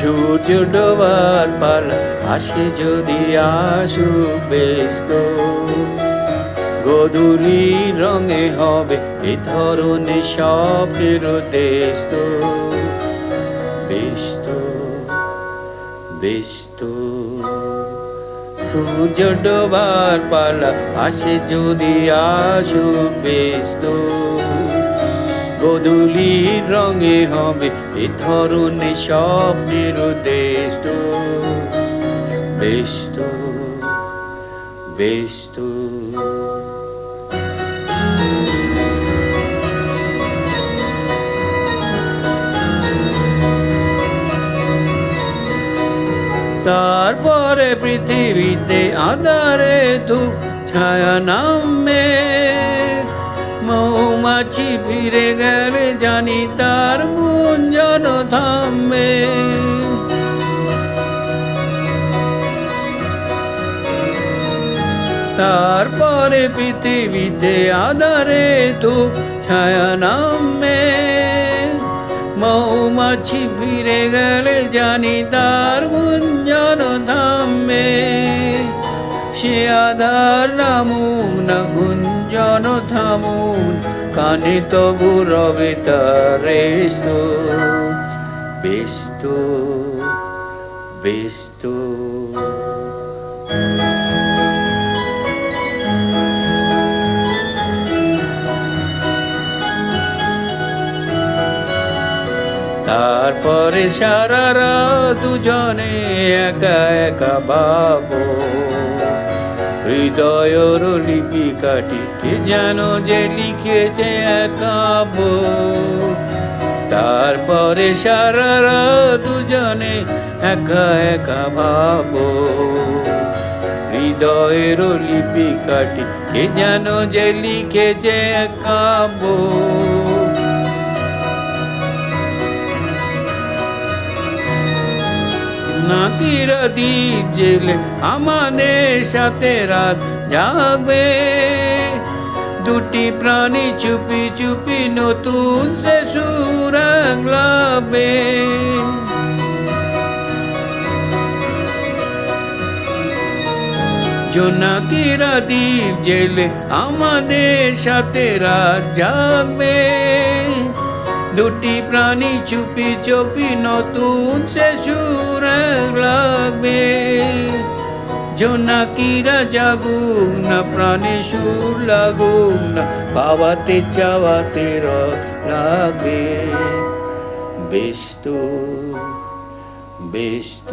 সূর্য ডোবার পালা আসে যদি আসুক ব্যস্ত, গোধূলি রঙে হবে এ ধরনের স্বপ্নের দেশ। ব্যস্ত ব্যস্ত সূর্য ডোবার পালা আসে যদি আসুক ব্যস্ত, গোধূলি রঙে হবে এ ধরনের স্বপ্নের দেশ। ব্যস্ত ব্যস্ত তারপরে পৃথিবীতে আঁধারে ধূপ ছায়া নামে, মৌমাছি ফিরে গেলে জানি তার গুঞ্জন থামবে। তারপরে পৃথিবীতে আঁধারে ধূপ ছায়া নামে, মৌমাছি ফিরে গেলে জানি তার গুঞ্জন থামবে। সে আধার নামুক না গুঞ্জন থামুক, কানে তবু রবে তার রেস্ত। ব্যস্ত ব্যস্ত তারপরে সারা রাত দুজনে একা একা ভাবো, হৃদয়ের লিপি কাটি কে যেন যে লিখেছে একাবো। তারপরে সারা রাত দুজনে একা একা ভাবো, হৃদয়ের লিপি কাটি কে যেন যে লিখেছে একাবো। নাকিরা দ্বীপ জেলে আমাদের সাথে রাত জাগবে, দুটি প্রাণী চুপি চুপি নতুন সে সুর গাবে। জোনাকিরা দ্বীপ জেলে আমাদের সাথে রাত জাগবে, দুটি প্রাণী চুপি চুপি নতুন সে সুর লাগবে। জোনাকিরা জাগুক না প্রাণে সুর লাগুক না, পাওয়াতে চাওয়াতে লাগবে। ব্যস্ত ব্যস্ত